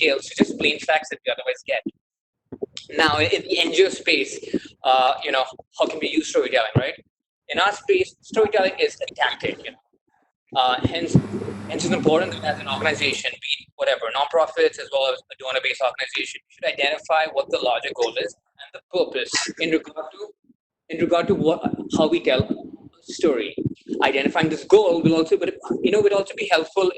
details to just plain facts that we otherwise get. Now, in the NGO space, how can we use storytelling, right? In our space, storytelling is a tactic, hence it's important that as an organization, be it whatever, nonprofits as well as a donor-based organization, you should identify what the larger goal is and the purpose in regard to how we tell a story. Identifying this goal will also be helpful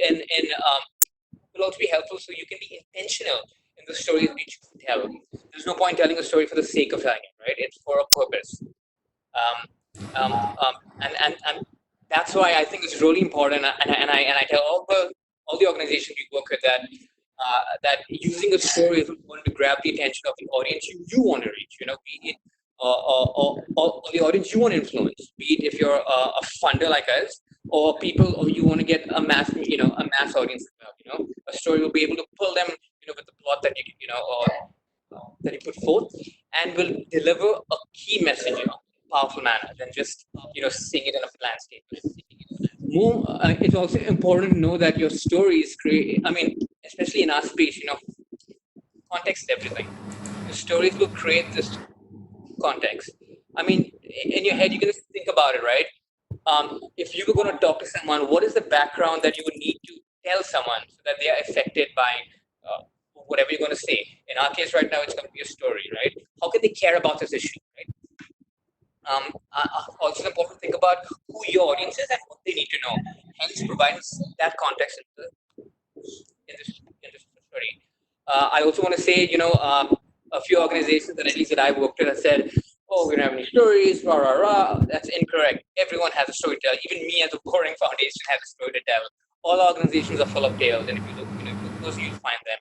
will also be helpful so you can be intentional in the stories we choose to tell. There's no point telling a story for the sake of telling it, right? It's for a purpose. Um, and that's why I think it's really important. And I tell all the organizations we work with that using a story is going to grab the attention of the audience you want to reach. Be it or the audience you want to influence. Be it if you're a funder like us, or people, or you want to get a mass audience. A story will be able to pull them, with the plot that that you put forth, and will deliver a key message in a powerful manner than just seeing it in a bland statement. It's also important to know that your stories create. I mean, especially in our space, context is everything. Your stories will create this context. I mean, in your head, you're gonna think about it, right? If you were going to talk to someone, what is the background that you would need to tell someone so that they are affected by whatever you're going to say? In our case, right now, it's going to be a story, right? How can they care about this issue, right? Also important to think about who your audience is and what they need to know. Hence, provide that context in this story. I also want to say, a few organizations that at least that I've worked with have said, "Oh, we don't have any stories, rah rah rah." That's incorrect. Everyone has a story to tell. Even me, as a boring foundation, has a story to tell. All organizations are full of tales, and if you look closely, you'll find them.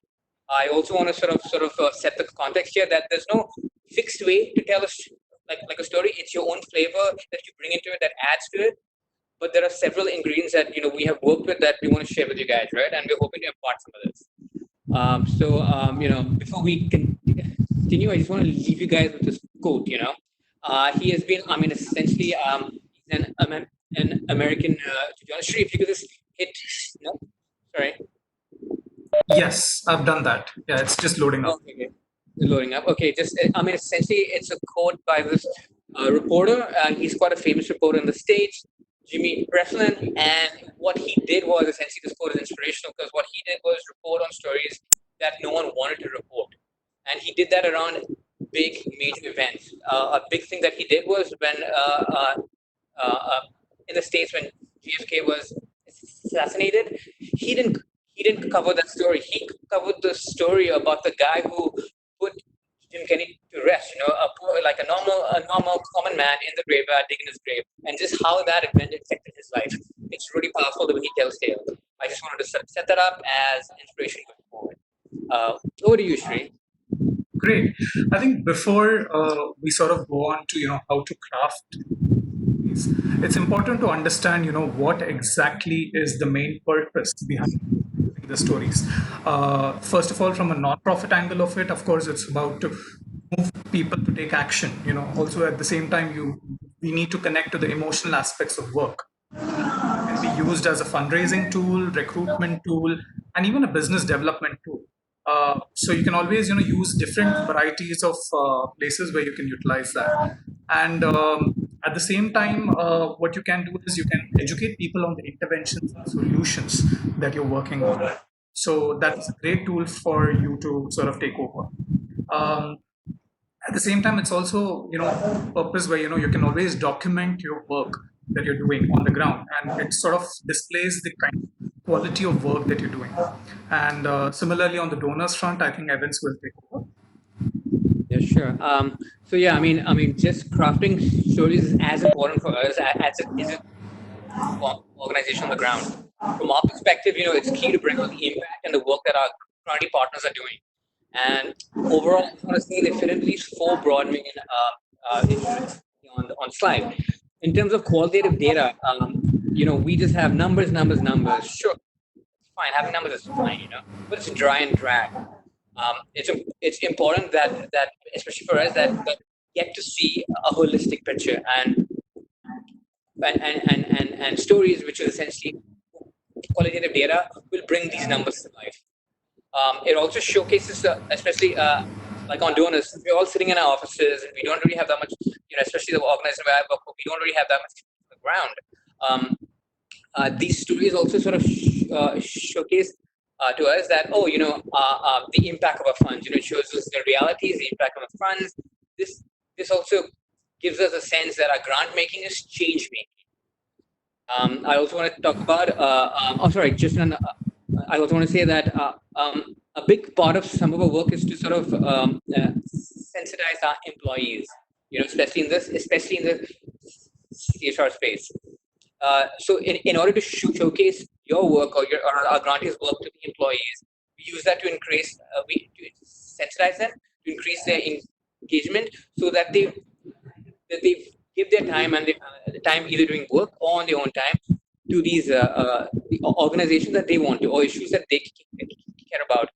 I also want to sort of set the context here that there's no fixed way to tell like a story. It's your own flavor that you bring into it that adds to it. But there are several ingredients that we have worked with that we want to share with you guys, right? And we're hoping to impart some of this. Before we continue, I just want to leave you guys with this quote. He has been, I mean, essentially, he's an American. To be honest, Shri, if you could just hit, no, sorry. Yes, I've done that. Yeah, it's just loading up. Okay, loading up. Okay, just I mean, essentially, it's a quote by this reporter. He's quite a famous reporter in the States, Jimmy Breslin. And what he did was essentially, this quote is inspirational because what he did was report on stories that no one wanted to report, and he did that around big major events. A big thing that he did was when in the States when JFK was assassinated, he didn't cover that story. He covered the story about the guy who put Jim Kennedy to rest. Like a normal common man in the graveyard digging his grave, and just how that event affected his life. It's really powerful the way he tells tales. I just wanted to set that up as inspiration going forward. Over to you, Shri. Great. I think before we sort of go on to how to craft these, it's important to understand what exactly is the main purpose behind the stories. First of all, from a non-profit angle of it, of course, it's about to move people to take action. Also at the same time, we need to connect to the emotional aspects of work. It can be used as a fundraising tool, recruitment tool, and even a business development tool. So you can always use different varieties of places where you can utilize that. And at the same time, what you can do is you can educate people on the interventions and solutions that you're working on. So that's a great tool for you to sort of take over. At the same time, it's also purpose where you can always document your work that you're doing on the ground, and it sort of displays the kind of quality of work that you're doing. And similarly, on the donors front, I think Evans will take over. Yeah, sure. So yeah, I mean, just crafting stories is as important for us as it is organization on the ground. From our perspective, it's key to bring out the impact and the work that our community partners are doing. And overall, I want to say they fit at least four broad main issues on the slide. In terms of qualitative data, we just have numbers, numbers, numbers. Sure, it's fine. Having numbers is fine, but it's dry and drag. It's important that especially for us that get to see a holistic picture and stories which is essentially qualitative data will bring these numbers to life. It also showcases, especially like on donors, we're all sitting in our offices and we don't really have that much, especially the organization where I work, we don't really have that much on the ground. Um, these stories also sort of showcase to us that, oh, the impact of our funds. It shows us the realities, the impact of our funds. This also gives us a sense that our grant making is change making. I also want to talk about. Oh, sorry. I also want to say that a big part of some of our work is to sort of sensitize our employees. Especially in the CSR space. So in order to showcase your work or our grantees work to the employees, we use that to increase we to sensitize them, to increase their engagement, so that they give their time and the time either doing work or on their own time to these the organizations that they want to, or issues that they care about.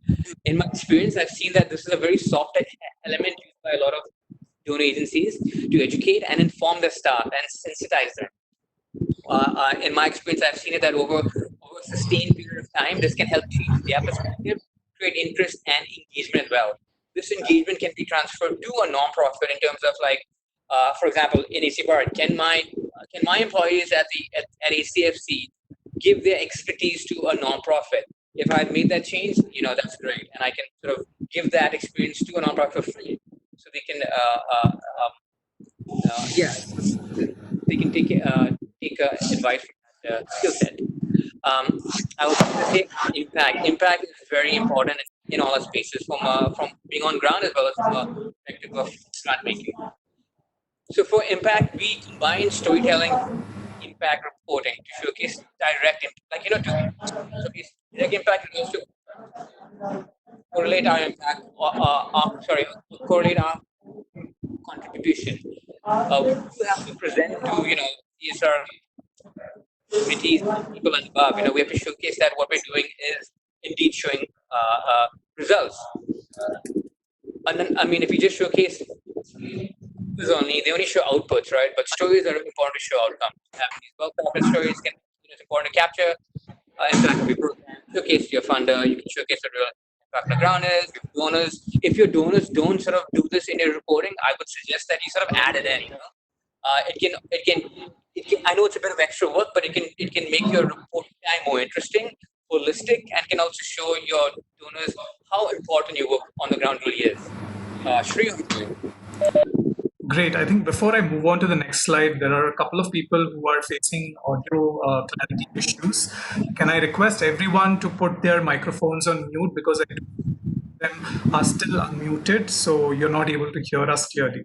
In my experience, I've seen that this is a very soft element used by a lot of donor agencies to educate and inform their staff and sensitize them. In my experience, I've seen it that over a sustained period of time, this can help change their perspective, create interest and engagement as well. This engagement can be transferred to a nonprofit in terms of, like, for example, in ACBAR, can my employees at ACFC give their expertise to a nonprofit? If I've made that change, that's great, and I can sort of give that experience to a nonprofit for free, so they can yeah, so they can take advice from that skill set. I also want to say impact. Impact is very important in all our spaces, from being on ground as well as from a perspective of grant making. So for impact, we combine storytelling with impact reporting to showcase direct impact. Like, to showcase direct impact, and also correlate our impact, correlate our contribution. We have to present to, these are committees and people and above. We have to showcase that what we're doing is indeed showing results. And then, I mean, if you just showcase stories only, they only show outputs, right? But stories are important to show outcomes. Having these well-crafted stories it's important to capture impact of your program, showcase your funder, you can showcase the real impact on the ground is, your donors. If your donors don't sort of do this in your reporting, I would suggest that you sort of add it in. It can. I know it's a bit of extra work, but it can make your reporting time more interesting, holistic, and can also show your donors how important your work on the ground really is. Shri, over to you. Great. I think before I move on to the next slide, there are a couple of people who are facing audio clarity issues. Can I request everyone to put their microphones on mute, because I do them are still unmuted, so you're not able to hear us clearly.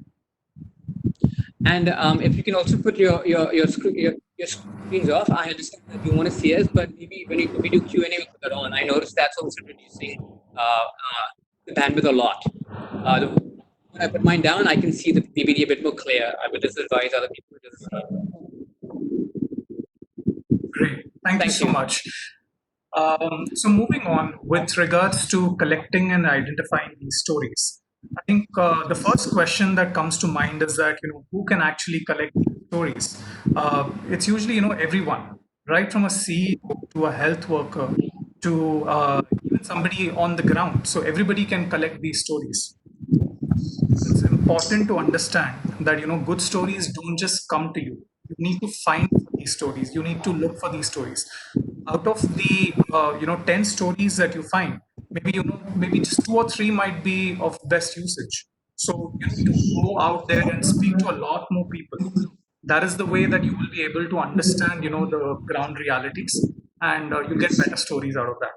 And if you can also put your screens off. I understand that you want to see us, but maybe when we do Q&A, we put that on. I noticed that's also reducing the bandwidth a lot. When I put mine down, I can see the PPT a bit more clear. I would just advise other people to do the same. Great. Thank you Thank so you. much. So moving on with regards to collecting and identifying these stories, I think the first question that comes to mind is that, who can actually collect these stories? It's usually, everyone, right from a CEO to a health worker to even somebody on the ground. So everybody can collect these stories. It's important to understand that, good stories don't just come to you. You need to find for these stories. You need to look for these stories. Out of the 10 stories that you find, maybe just two or three might be of best usage. So you need to go out there and speak to a lot more people. That is the way that you will be able to understand, the ground realities, and you get better stories out of that.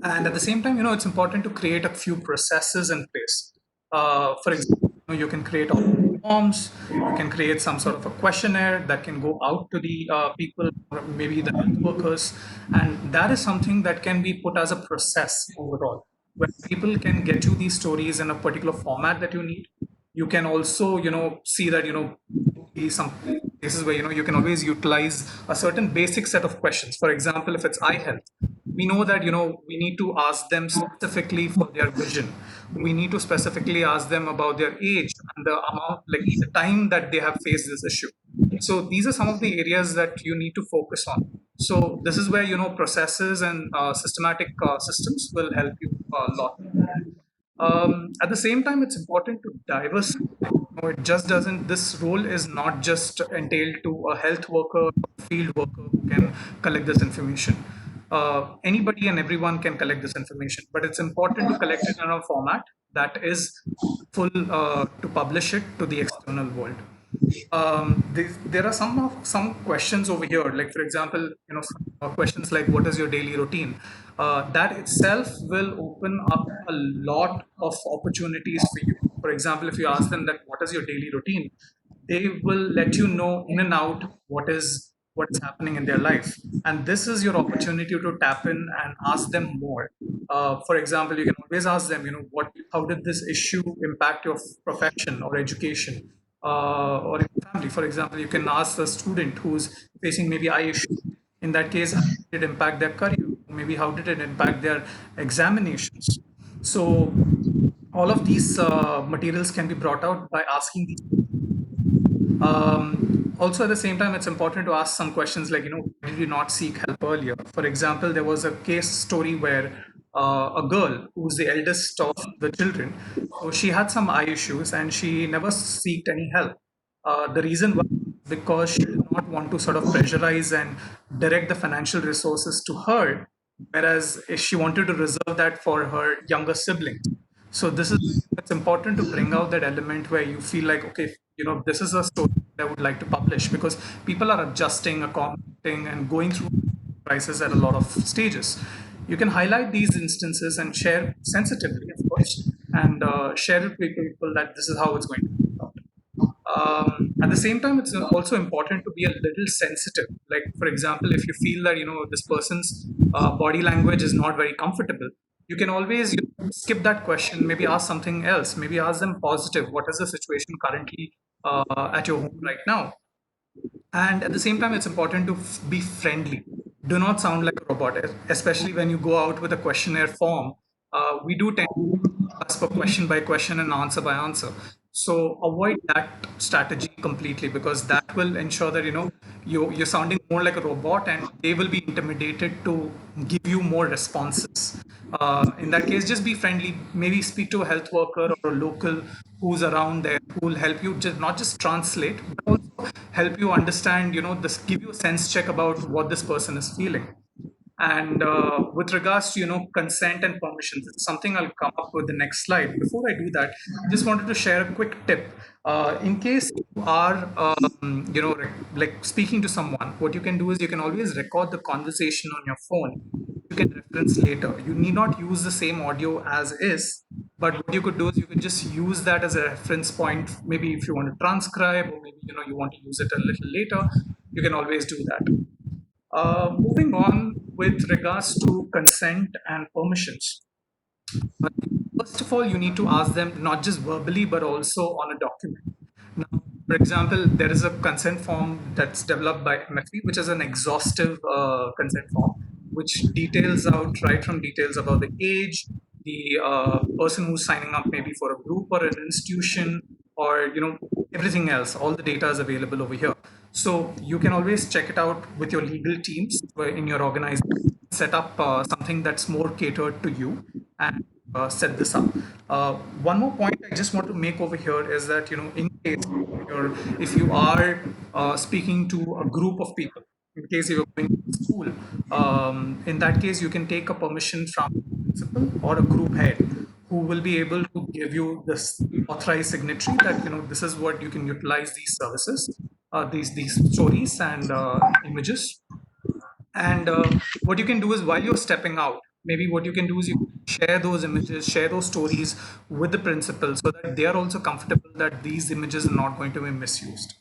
And at the same time, it's important to create a few processes in place. For example, you can create all forms, you can create some sort of a questionnaire that can go out to the people, or maybe the health workers, and that is something that can be put as a process overall, where people can get you these stories in a particular format that you need. You can also, see that, be some cases where, you can always utilize a certain basic set of questions. For example, if it's eye health, we know that, we need to ask them specifically for their vision. We need to specifically ask them about their age and the amount, like the time that they have faced this issue. So these are some of the areas that you need to focus on. So this is where processes and systematic systems will help you a lot. At the same time, it's important to diversify. It just doesn't. This role is not just entailed to a health worker or field worker who can collect this information. Anybody and everyone can collect this information, but it's important to collect it in a format that is full to publish it to the external world. There are some questions over here, like for example, questions like what is your daily routine. That itself will open up a lot of opportunities for you. For example, if you ask them that what is your daily routine, they will let you know in and out what is happening in their life, and this is your opportunity to tap in and ask them more. For example, you can always ask them, what how did this issue impact your profession or education, or in family. For example, you can ask a student who's facing maybe eye issue. In that case, how did it impact their career? Maybe how did it impact their examinations? So all of these materials can be brought out by asking these. Also, at the same time, it's important to ask some questions like, why did you not seek help earlier? For example, there was a case story where a girl who's the eldest of the children, so she had some eye issues and she never sought any help. The reason why, because she did not want to sort of pressurize and direct the financial resources to her, whereas if she wanted to reserve that for her younger siblings. So this is, it's important to bring out that element where you feel like, okay, this is a story I would like to publish, because people are adjusting, accommodating, and going through crisis at a lot of stages. You can highlight these instances and share sensitively, of course, and share it with people that this is how it's going to be out. At the same time, it's also important to be a little sensitive. Like, for example, if you feel that this person's body language is not very comfortable, you can always skip that question. Maybe ask something else. Maybe ask them positive. What is the situation currently at your home right now? And at the same time, it's important to be friendly. Do not sound like a robot, especially when you go out with a questionnaire form. We do tend to ask for question by question and answer by answer. So avoid that strategy completely, because that will ensure that you're sounding more like a robot, and they will be intimidated to give you more responses. In that case, just be friendly. Maybe speak to a health worker or a local who's around there who will help you, just not just translate, but also help you understand. This, give you a sense check about what this person is feeling. And with regards to consent and permissions, it's something I'll come up with the next slide. Before I do that, I just wanted to share a quick tip. In case you are like speaking to someone, what you can do is you can always record the conversation on your phone. You can reference later. You need not use the same audio as is, but what you could do is you could just use that as a reference point. Maybe if you want to transcribe, or maybe you want to use it a little later, you can always do that. Moving on with regards to consent and permissions. First of all, you need to ask them not just verbally, but also on a document. Now, for example, there is a consent form that's developed by MFE, which is an exhaustive consent form, which details out right from details about the age, the person who's signing up maybe for a group or an institution, or everything else. All the data is available over here. So you can always check it out with your legal teams in your organization. Set up something that's more catered to you, and set this up. One more point I just want to make over here is that in case if you are speaking to a group of people, in case you're going to school, in that case you can take a permission from a principal or a group head, who will be able to give you this authorized signatory that this is what you can utilize these services, these stories and images. And what you can do is, while you're stepping out, maybe what you can do is you share those images, share those stories with the principal, so that they are also comfortable that these images are not going to be misused.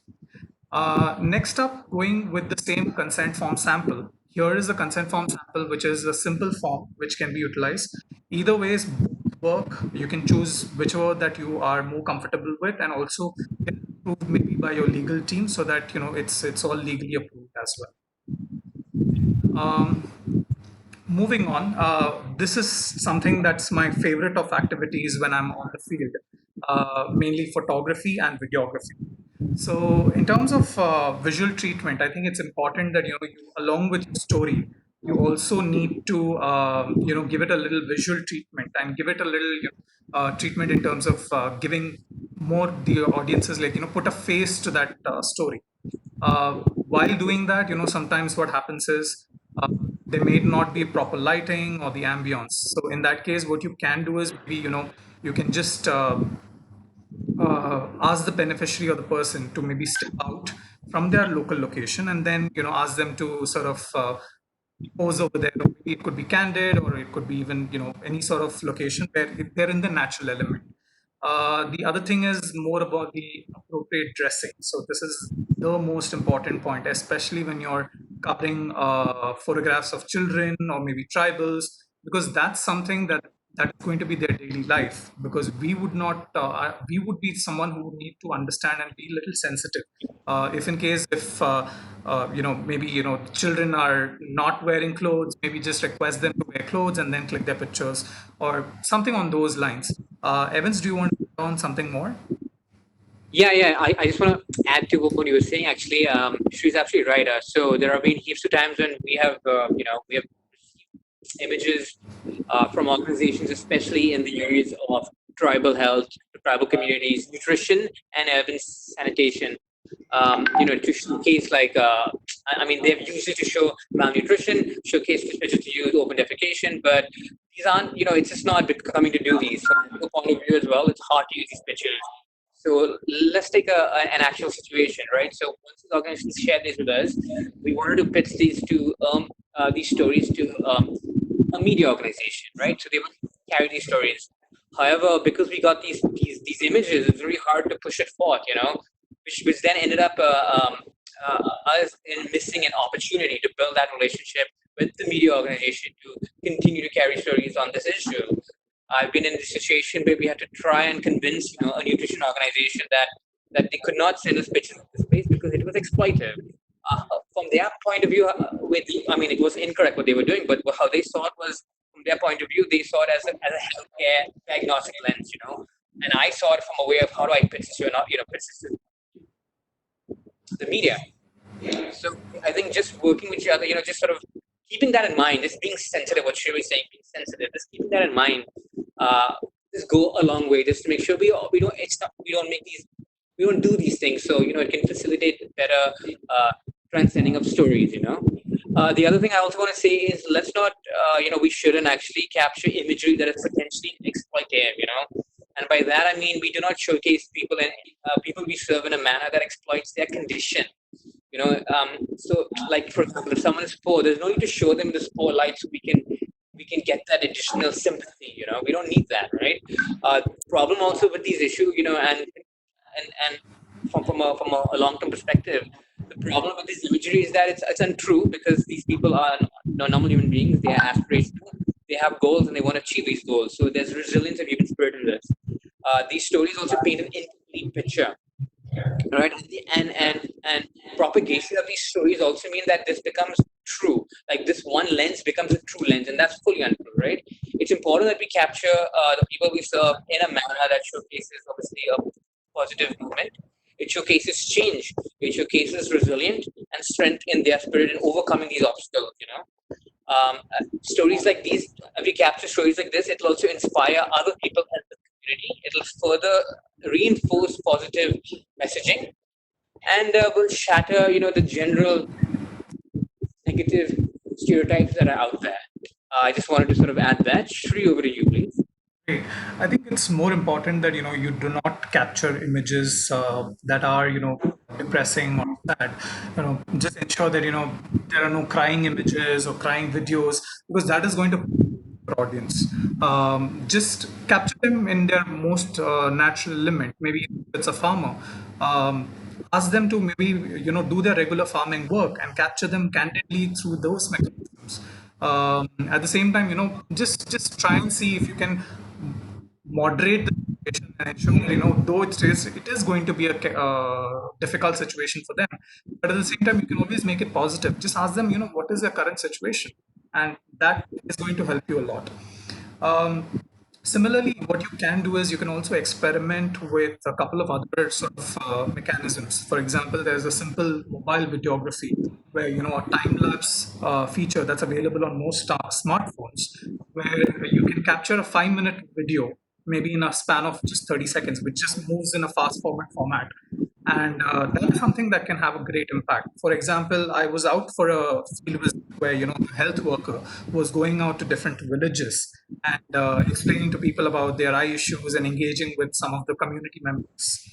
Next up, going with the same consent form sample. Here is the consent form sample, which is a simple form which can be utilized. Either ways, both work. You can choose whichever that you are more comfortable with, and also get approved maybe by your legal team, so that it's all legally approved as well. Moving on, this is something that's my favorite of activities when I'm on the field, mainly photography and videography. So, in terms of visual treatment, I think it's important that you, along with your story, you also need to give it a little visual treatment and give it a little treatment in terms of giving more the audiences, like put a face to that story. While doing that, sometimes what happens is there may not be proper lighting or the ambience. So in that case, what you can do is maybe you can just ask the beneficiary or the person to maybe step out from their local location, and then ask them to sort of pose over there. Or maybe it could be candid, or it could be even any sort of location where they're in the natural element. The other thing is more about the appropriate dressing. So this is the most important point, especially when you're covering photographs of children or maybe tribals, because that's something that is going to be their daily life. Because we would not, we would be someone who would need to understand and be a little sensitive. If in case if maybe children are not wearing clothes, maybe just request them to wear clothes and then click their pictures or something on those lines. Evans, do you want to add on something more? Yeah. I just want to add to what you were saying. Actually, she's absolutely right. So there have been heaps of times when we have images from organizations, especially in the areas of tribal health, tribal communities, nutrition, and urban sanitation. To showcase I mean, they've used it to show malnutrition, showcase especially to youth open defecation, but these aren't, it's just not becoming to do these. From your point of view as well, it's hard to use these pictures. So let's take an actual situation, right? So once these organizations shared this with us, we wanted to pitch these stories to a media organization, right? So they would carry these stories. However, because we got these images, it's very hard to push it forth, which then ended up us in missing an opportunity to build that relationship with the media organization to continue to carry stories on this issue. I've been in this situation where we had to try and convince, a nutrition organization that they could not send us pictures of this place because it was exploitive. From their point of view, I mean, it was incorrect what they were doing, but how they saw it was, from their point of view, they saw it as a healthcare diagnostic lens, and I saw it from a way of how do I pitch this to, pitch this to the media. So I think just working with each other, just sort of keeping that in mind, just being sensitive, what Shiv was saying, being sensitive, just keeping that in mind, uh, just go a long way, just to make sure we don't, it's not, we don't do these things. So, it can facilitate better transcending of stories, the other thing I also want to say is let's not, we shouldn't actually capture imagery that is potentially exploitative, and by that I mean we do not showcase people we serve in a manner that exploits their condition. So like for example, if someone is poor, there's no need to show them this poor light so we can get that additional sympathy. We don't need that, right? Problem also with these issues, and from a long term perspective, the problem with this imagery is that it's untrue because these people are normal human beings. They are aspirational. They have goals and they want to achieve these goals. So there's resilience and human spirit in this. These stories also paint an incomplete picture, right? And propagation of these stories also mean that this becomes true, like this one lens becomes a true lens, and that's fully untrue, right? It's important that we capture the people we serve in a manner that showcases obviously a positive movement. It showcases change, it showcases resilience and strength in their spirit in overcoming these obstacles, stories like these, if we capture stories like this, it'll also inspire other people in the community. It'll further reinforce positive messaging and will shatter, the general negative stereotypes that are out there. I just wanted to sort of add that. Shri, over to you, please. Okay. I think it's more important that you do not capture images that are depressing or sad. Just ensure that there are no crying images or crying videos, because that is going to our audience. Just capture them in their most natural limit. Maybe if it's a farmer, um, ask them to maybe do their regular farming work and capture them candidly through those mechanisms. At the same time, just try and see if you can moderate the situation and ensure that, though it is going to be a difficult situation for them, but at the same time you can always make it positive. Just ask them, what is their current situation, and that is going to help you a lot. um, Similarly, what you can do is you can also experiment with a couple of other sort of mechanisms. For example, there's a simple mobile videography where a time lapse feature that's available on most smartphones, where you can capture a 5 minute video, maybe in a span of just 30 seconds, which just moves in a fast forward format. And that's something that can have a great impact. For example, I was out for a field visit where a health worker was going out to different villages and explaining to people about their eye issues and engaging with some of the community members.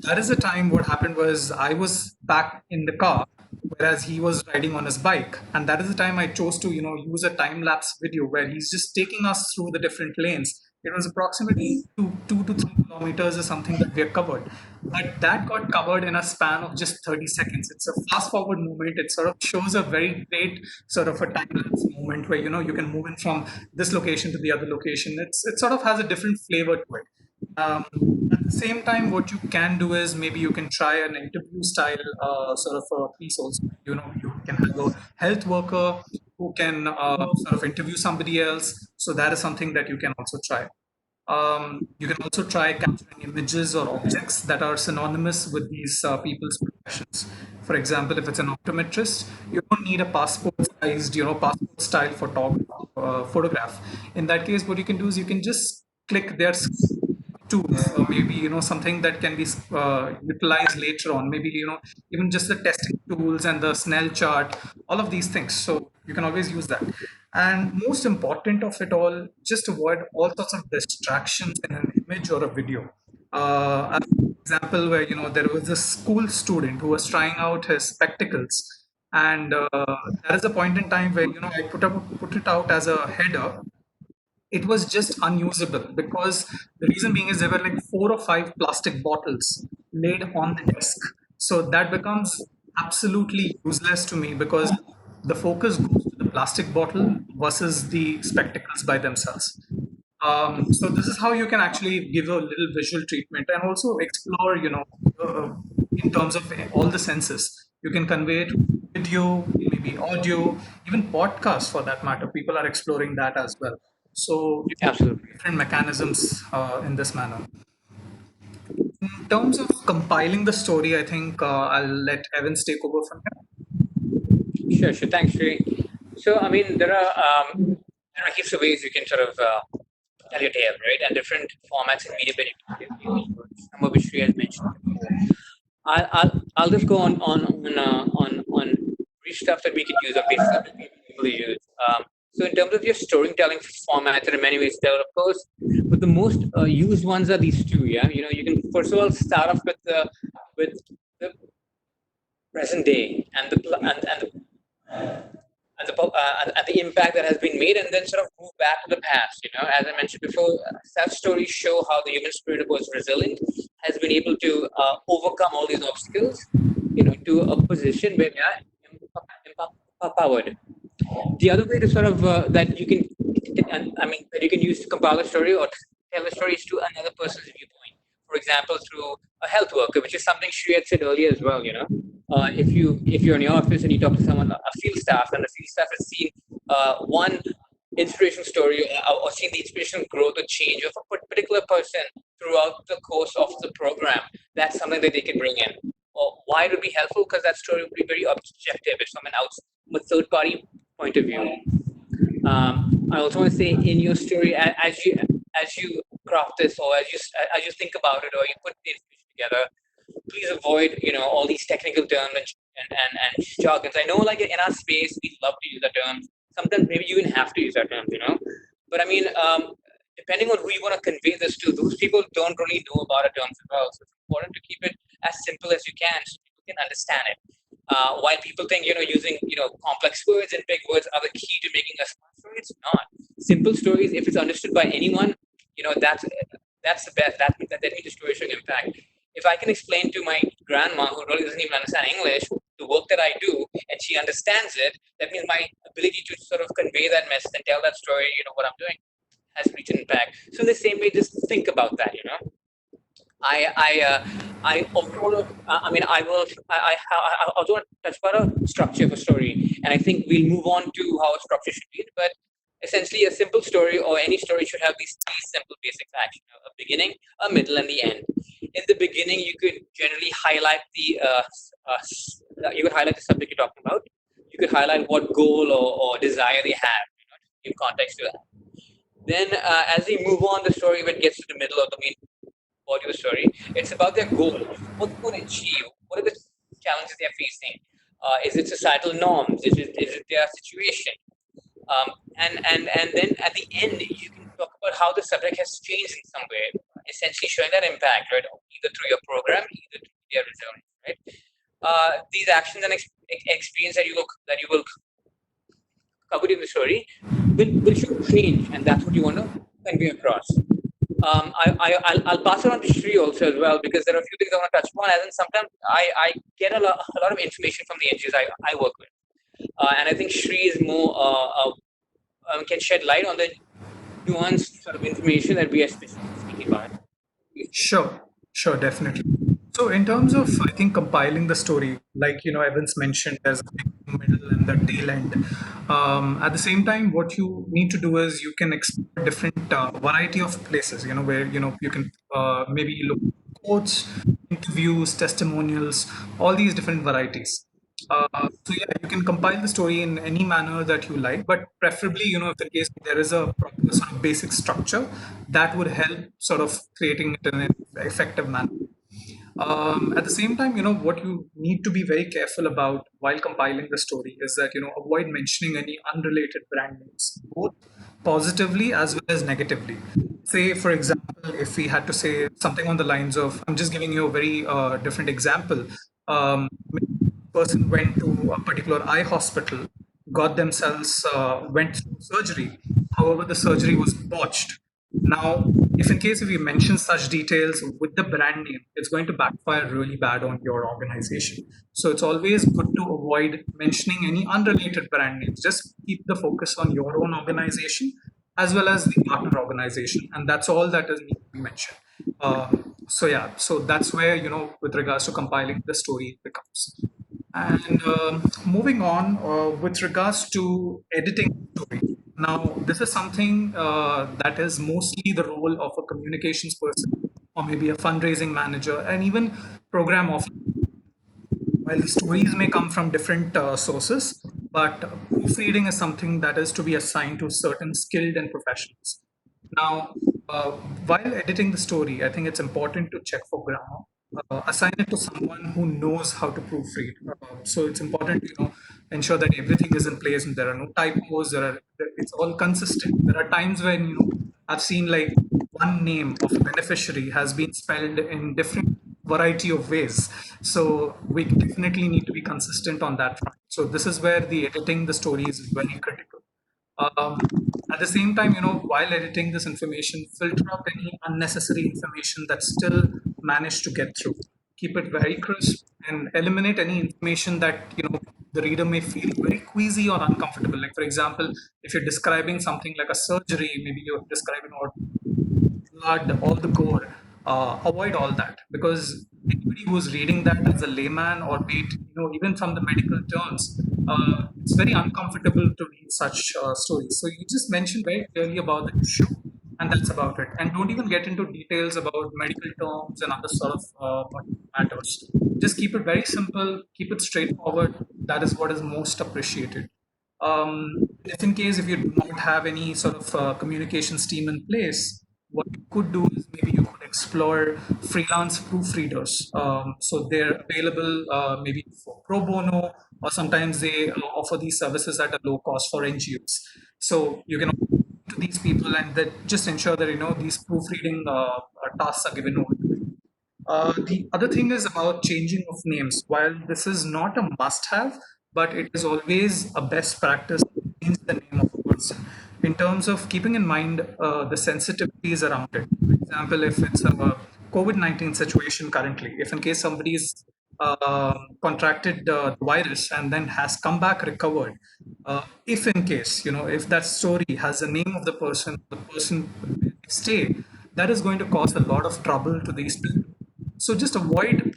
That is the time what happened was I was back in the car, whereas he was riding on his bike. And that is the time I chose to, use a time lapse video where he's just taking us through the different lanes. It was approximately 2 to 3 kilometers or something that we have covered. But that got covered in a span of just 30 seconds. It's a fast forward movement. It sort of shows a very great sort of a time lapse moment where you can move in from this location to the other location. It sort of has a different flavor to it. Um, at the same time, what you can do is maybe you can try an interview style sort of a piece also. You can have a health worker who can sort of interview somebody else. So that is something that you can also try. You can also try capturing images or objects that are synonymous with these people's professions. For example, if it's an optometrist, you don't need a passport-sized, passport style photograph. In that case, what you can do is you can just click their tools, or maybe something that can be utilized later on, maybe even just the testing tools and the snell chart, all of these things, so you can always use that. And most important of it all, just avoid all sorts of distractions in an image or a video. As an example, where there was a school student who was trying out his spectacles, and there is a point in time where I put it out as a header. It was just unusable because the reason being is there were like 4 or 5 plastic bottles laid on the desk. So that becomes absolutely useless to me because the focus goes to the plastic bottle versus the spectacles by themselves. So this is how you can actually give a little visual treatment and also explore, in terms of all the senses. You can convey it video, maybe audio, even podcasts for that matter. People are exploring that as well. So you can Absolutely. use different mechanisms in this manner. In terms of compiling the story, I think I'll let Evans take over from here. Sure, sure. Thanks, Sri. So, I mean, there are heaps of ways you can sort of tell your tale, right? And different formats and media that you can use. Some of which Sri has mentioned before. I'll just go on brief stuff that we could use or basic stuff that people use. So in terms of your storytelling format, there are many ways to tell, of course, but the most used ones are these two. Yeah, you can first of all start off with the present day and the impact that has been made, and then sort of move back to the past. As I mentioned before, such stories show how the human spirit was resilient, has been able to overcome all these obstacles, to a position where they are empowered. The other way to sort of that you can, I mean, that you can use to compile a story or tell a story is to another person's viewpoint. For example, through a health worker, which is something Shri had said earlier as well. If you're in your office and you talk to someone, a field staff, and the field staff has seen one inspiration story, or seen the inspiration growth or change of a particular person throughout the course of the program, that's something that they can bring in. Or why it would be helpful? Because that story would be very objective. It's from a third party point of view. I also want to say in your story, as you craft this, or as you think about it, or you put the information together, please avoid all these technical terms and jargons. I know, like, in our space, we love to use our terms. Sometimes maybe you even have to use our terms. But I mean, depending on who you want to convey this to, those people don't really know about our terms as well. So it's important to keep it as simple as you can so people can understand it. While people think using complex words and big words are the key to making a smart story, it's not. Simple stories, if it's understood by anyone, that's the best. That means the story showing impact. If I can explain to my grandma who really doesn't even understand English the work that I do, and she understands it, that means my ability to sort of convey that message and tell that story, what I'm doing, has reached an impact. So in the same way, just think about that. I also want to. I mean, I also want to touch about a structure of a story, and I think we'll move on to how a structure should be. But Essentially, a simple story or any story should have these three simple basic facts: a beginning, a middle, and the end. In the beginning, you could generally highlight you could highlight the subject you're talking about. You could highlight what goal or desire they have, to give context to that. Then, as we move on, the story when it gets to the middle of the main body of the story, it's about their goals, what they want to achieve, what are the challenges they're facing. Is it societal norms? Is it their situation? And then at the end, you can talk about how the subject has changed in some way, essentially showing that impact, right? Either through your program, either through their resilience, right? These actions and experience that you will cover in the story will show change, and that's what you want to convey across. I'll pass it on to Shri also as well, because there are a few things I want to touch upon. As in, sometimes I get a lot of information from the NGOs I work with, and I think Shri is more can shed light on the nuanced sort of information that we are speaking about. Sure, sure, definitely. So, in terms of, I think, compiling the story, like, Evans mentioned, there's a beginning, middle, and the tail end. At the same time, what you need to do is you can explore different variety of places, where, you can maybe look at quotes, interviews, testimonials, all these different varieties. So yeah, you can compile the story in any manner that you like, but preferably, if in case there is a proper sort of basic structure, that would help sort of creating it in an effective manner. At the same time, what you need to be very careful about while compiling the story is that, avoid mentioning any unrelated brand names, both positively as well as negatively. Say, for example, if we had to say something on the lines of, I'm just giving you a very different example. Person went to a particular eye hospital, got themselves, went through surgery. However, the surgery was botched. Now, if in case if you mention such details with the brand name, it's going to backfire really bad on your organization. So it's always good to avoid mentioning any unrelated brand names. Just keep the focus on your own organization as well as the partner organization, and that's all that is need to be mentioned. So yeah, so that's where, with regards to compiling the story, it becomes. And moving on, with regards to editing story. Now, this is something that is mostly the role of a communications person, or maybe a fundraising manager, and even program officer. While the stories may come from different sources, but proofreading is something that is to be assigned to certain skilled and professionals. Now, while editing the story, I think it's important to check for grammar. Assign it to someone who knows how to proofread. So it's important to, ensure that everything is in place and there are no typos. It's all consistent. There are times when, I've seen like one name of a beneficiary has been spelled in different variety of ways. So we definitely need to be consistent on that front. So this is where the editing the story is very critical. Um, at the same time, while editing this information, filter out any unnecessary information that still managed to get through. Keep it very crisp and eliminate any information that, the reader may feel very queasy or uncomfortable. Like, for example, if you're describing something like a surgery, maybe you're describing what blood, all the gore. Avoid all that, because anybody who's reading that as a layman, or be it, even from the medical terms, it's very uncomfortable to read such stories. So you just mention very clearly about the issue, and that's about it. And don't even get into details about medical terms and other sort of matters. Just keep it very simple, keep it straightforward. That is what is most appreciated. If in case if you do not have any sort of communications team in place, what you could do is maybe you could explore freelance proofreaders. So they're available maybe for pro bono, or sometimes they offer these services at a low cost for NGOs. So you can to these people and that just ensure that, these proofreading tasks are given over to them. The other thing is about changing of names. While this is not a must have, but it is always a best practice to change the name of a person in terms of keeping in mind the sensitivities around it. For example, if it's a COVID-19 situation currently, if in case somebody's contracted the virus and then has come back recovered, if in case, if that story has the name of the person where they stay, that is going to cause a lot of trouble to these people. So just avoid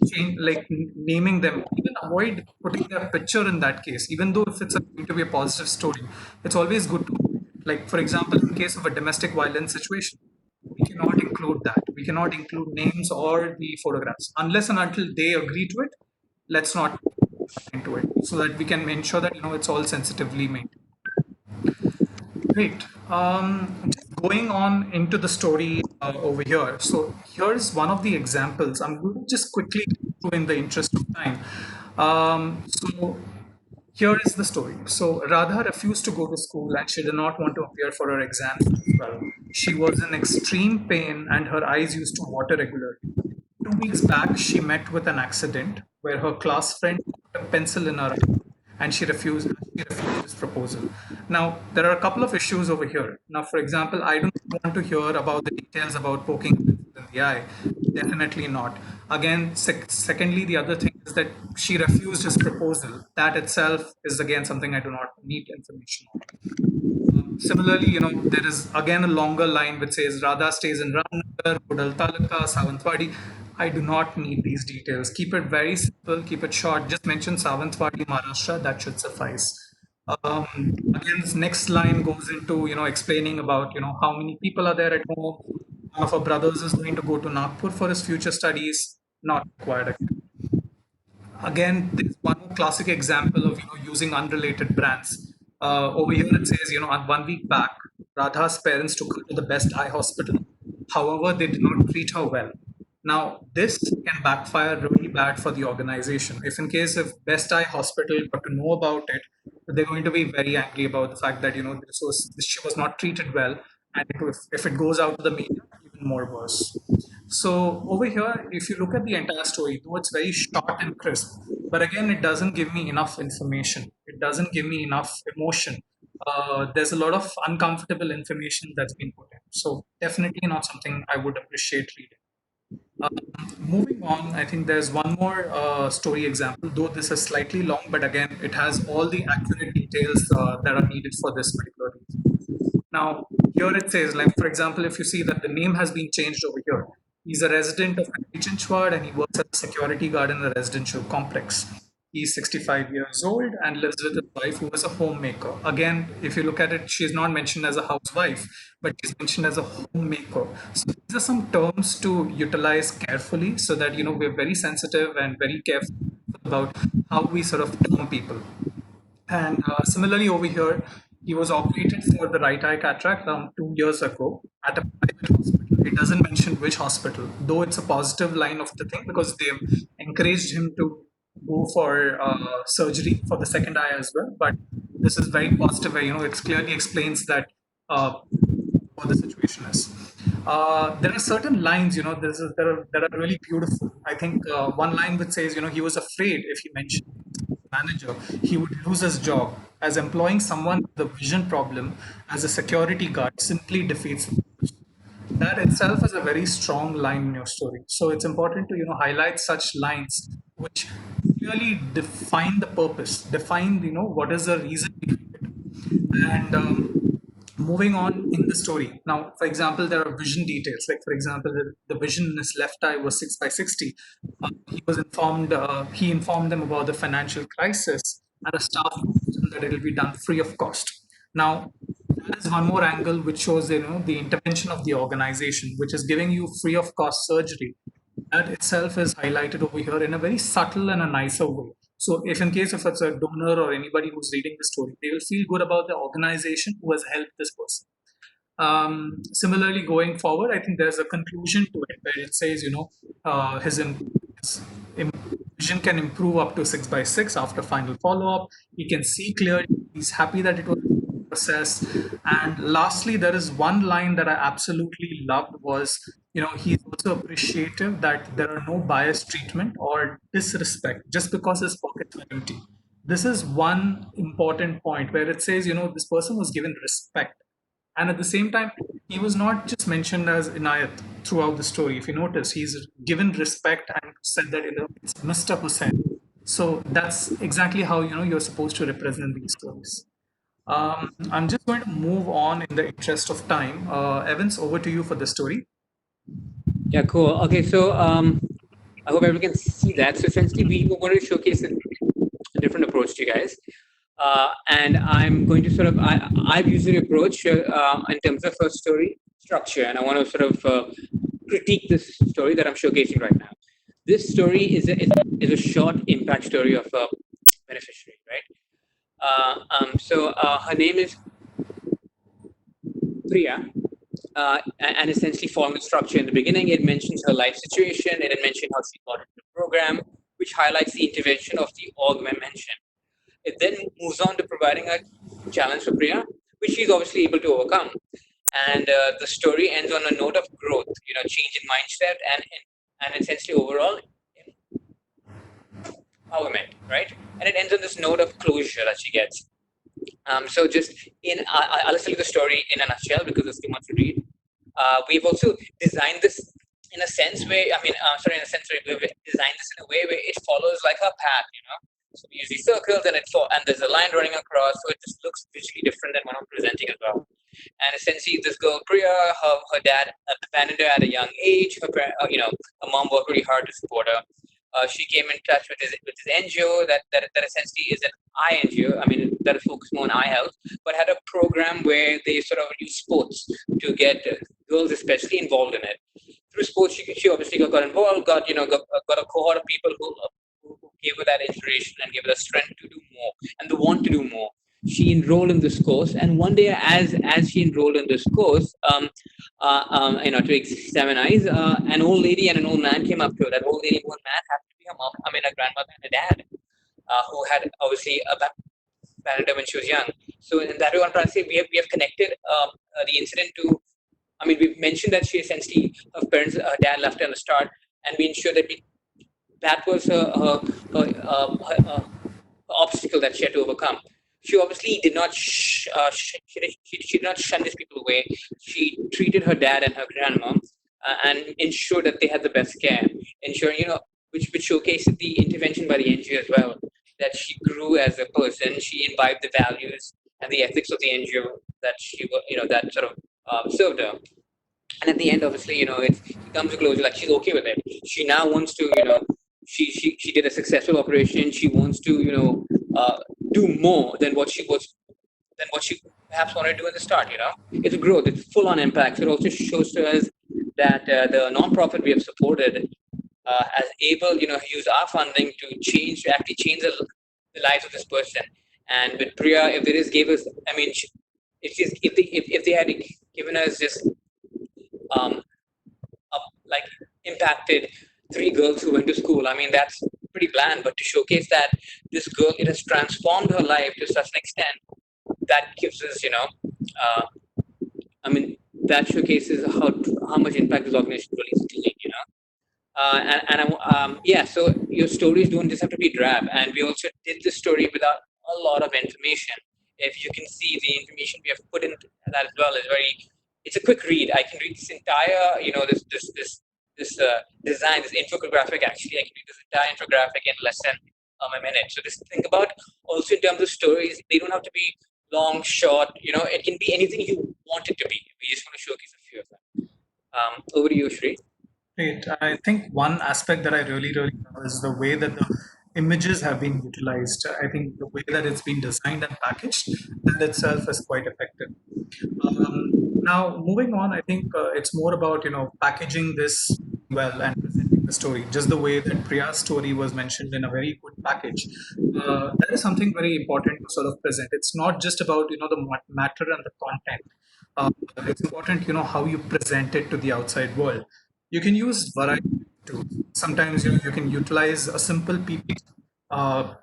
naming them. Even avoid putting their picture in that case. Even though if it's going to be a positive story, it's always good to avoid it. Like, for example, in case of a domestic violence situation, we cannot include that. We cannot include names or the photographs unless and until they agree to it. Let's not into it so that we can ensure that it's all sensitively made. Great. Just going on into the story over here. So here's one of the examples. I'm going to just quickly go through in the interest of time. So here is the story. So Radha refused to go to school and she did not want to appear for her exams as well. She was in extreme pain and her eyes used to water regularly. 2 weeks back, she met with an accident where her class friend put a pencil in her eye and she refused his proposal. Now, there are a couple of issues over here. Now, for example, I don't want to hear about the details about poking a pencil in the eye. Definitely not. Again, secondly, the other thing is that she refused his proposal. That itself is again something I do not need information on. Similarly, there is again a longer line which says Radha stays in Ramnagar, Kodal Talaka, Savantwadi. I do not need these details. Keep it very simple, keep it short. Just mention Savantwadi, Maharashtra, that should suffice. Again, this next line goes into, explaining about, how many people are there at home. One of our brothers is going to go to Nagpur for his future studies. Not required again. Again, there's one more classic example of using unrelated brands. Over here it says, on 1 week back, Radha's parents took her to the best eye hospital. However, they did not treat her well. Now, this can backfire really bad for the organization. If Best Eye Hospital got to know about it, they're going to be very angry about the fact that she was not treated well, and if it goes out to the media, even more worse. So over here, if you look at the entire story, though it's very short and crisp, but again, it doesn't give me enough information. It doesn't give me enough emotion. There's a lot of uncomfortable information that's been put in. So definitely not something I would appreciate reading. Moving on, I think there's one more story example, though this is slightly long, but again, it has all the accurate details that are needed for this particular reason. Now, here it says, like, for example, if you see that the name has been changed over here, he's a resident of Chinchwad and he works as a security guard in a residential complex. He's 65 years old and lives with his wife, who is a homemaker. Again, if you look at it, she's not mentioned as a housewife, but she's mentioned as a homemaker. So these are some terms to utilize carefully so that, we're very sensitive and very careful about how we sort of term people. And similarly, over here, he was operated for the right eye cataract 2 years ago at a private hospital. It doesn't mention which hospital, though it's a positive line of the thing because they've encouraged him to go for surgery for the second eye as well. But this is very positive, where it clearly explains that what the situation is. There are certain lines, that are really beautiful. I think one line which says, he was afraid if he mentioned manager, he would lose his job, as employing someone with a vision problem as a security guard simply defeats the purpose. That itself is a very strong line in your story. So it's important to highlight such lines which clearly define the purpose, define what is the reason behind it. And moving on in the story. Now, for example, there are vision details. Like, for example, the vision in his left eye was 6 by 60. He informed them about the financial crisis, and the staff told him that it will be done free of cost. Now, that is one more angle which shows the intervention of the organization, which is giving you free of cost surgery. That itself is highlighted over here in a very subtle and a nicer way. So, if it's a donor or anybody who's reading the story, they will feel good about the organization who has helped this person. Similarly, going forward, I think there's a conclusion to it where it says, his vision can improve up to 6 by 6 after final follow up. He can see clearly. He's happy that it was processed. And lastly, there is one line that I absolutely loved was, he's also appreciative that there are no bias treatment or disrespect just because his pockets are empty. This is one important point where it says, this person was given respect, and at the same time, he was not just mentioned as Inayat throughout the story. If you notice, he's given respect and said that it's Mr. Hussain. So that's exactly how you're supposed to represent these stories. I'm just going to move on in the interest of time. Evans, over to you for the story. Yeah, cool. Okay, so I hope everyone can see that. So essentially, we were going to showcase a different approach to you guys. And I'm going to sort of I've used the approach in terms of a story structure, and I want to sort of critique this story that I'm showcasing right now. This story is a short impact story of a beneficiary, right? Her name is Priya, and essentially following the structure in the beginning, it mentions her life situation, and it mentioned how she got into the program, which highlights the intervention of the org mentioned. It then moves on to providing a challenge for Priya, which she's obviously able to overcome. And the story ends on a note of growth, change in mindset and essentially overall empowerment, right? And it ends on this note of closure that she gets. So just I'll tell you the story in a nutshell because it's too much to read. We've also designed this in a sense where, in a sense where we've designed this in a way where it follows like a path. So we use these circles and there's a line running across, so it just looks visually different than what I'm presenting as well. And essentially, this girl Priya, her dad abandoned her at a young age. Her mom worked really hard to support her. She came in touch with his NGO that essentially is an eye NGO. I mean, that is focused more on eye health, but had a program where they sort of use sports to get girls especially involved in it. Through sports, she obviously got involved, got a cohort of people who gave her that inspiration and gave her the strength to do more and the want to do more. She enrolled in this course, and one day, as she enrolled in this course, to examine eyes, an old lady and an old man came up to her. That old lady and old man happened to be her mom, her grandmother and her dad, who had obviously abandoned her when she was young. So in that way, I'm trying to say we have connected the incident to. I mean, we've mentioned that she essentially her dad left her in the start, and we ensured that that was her obstacle that she had to overcome. She obviously did not she did not shun these people away. She treated her dad and her grandma and ensured that they had the best care. Ensuring which showcases the intervention by the NGO as well. That she grew as a person. She imbibed the values and the ethics of the NGO that that sort of served her. And at the end, obviously, it comes to closure. Like she's okay with it. She now wants to, she did a successful operation. She wants to, do more than what she perhaps wanted to do at the start. It's a growth. It's full on impact. It also shows to us that the nonprofit we have supported has able, use our funding to actually change the lives of this person. And with Priya, if there is gave us, I mean, if they had given us just um, like impacted three girls who went to school. I mean, that's pretty bland, but to showcase that this girl, it has transformed her life to such an extent that gives us, uh, I mean, that showcases how much impact this organization really is doing. Yeah, so your stories don't just have to be drab. And we also did this story without a lot of information. If you can see the information we have put in that as well is it's a quick read. I can read this entire, this design, this infographic. Actually, I can read this entire infographic in less than a minute. So just think about also in terms of stories, they don't have to be long, short. It can be anything you want it to be. We just want to showcase a few of them. Over to you, Shri. Great. I think one aspect that I really love is the way that the images have been utilized. I think the way that it's been designed and packaged, that itself is quite effective. Now, moving on, I think it's more about packaging this well and presenting the story, just the way that Priya's story was mentioned in a very good package. That is something very important to sort of present. It's not just about the matter and the content. Uh, it's important how you present it to the outside world. You can use variety of tools. Sometimes you can utilize a simple PPT,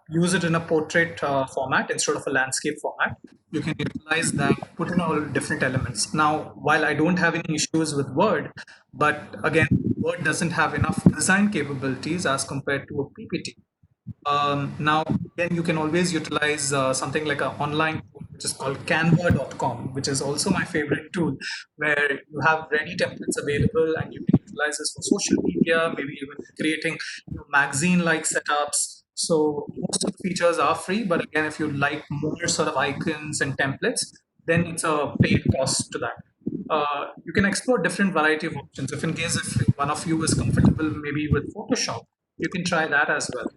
use it in a portrait format instead of a landscape format. You can utilize that, put in all different elements. Now, while I don't have any issues with Word, but again, Word doesn't have enough design capabilities as compared to a PPT. Now, again, you can always utilize something like an online tool, which is called canva.com, which is also my favorite tool, where you have ready templates available and you can utilize this for social media, maybe even creating magazine-like setups. So most of the features are free, but again, if you like more sort of icons and templates, then it's a paid cost to that. You can explore different variety of options. If in case if one of you is comfortable maybe with Photoshop, you can try that as well.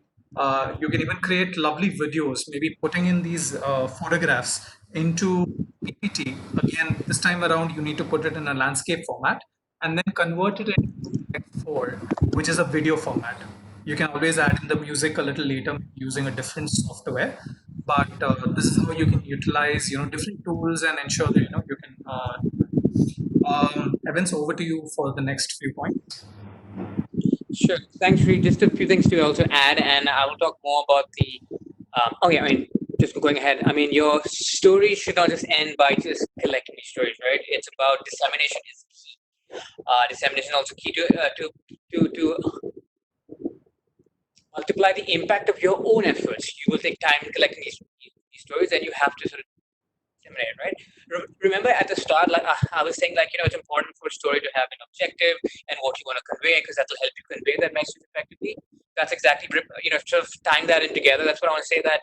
You can even create lovely videos, maybe putting in these photographs into PPT. Again, this time around, you need to put it in a landscape format and then convert it into X4, which is a video format. You can always add in the music a little later using a different software, but this is how you can utilize different tools and ensure that you can. Evans, over to you for the next few points. Sure. Thanks, Sri. Just a few things to also add, and I will talk more about the. Okay, I mean, just going ahead. I mean, your story should not just end by just collecting these stories, right? It's about dissemination is key. Dissemination also key to multiply the impact of your own efforts. You will take time collecting these stories, and you have to sort of disseminate, right? Remember at the start, like I was saying, like it's important for a story to have an objective and what you want to convey, because that will help you convey that message effectively. That's exactly sort of tying that in together. That's what I want to say. That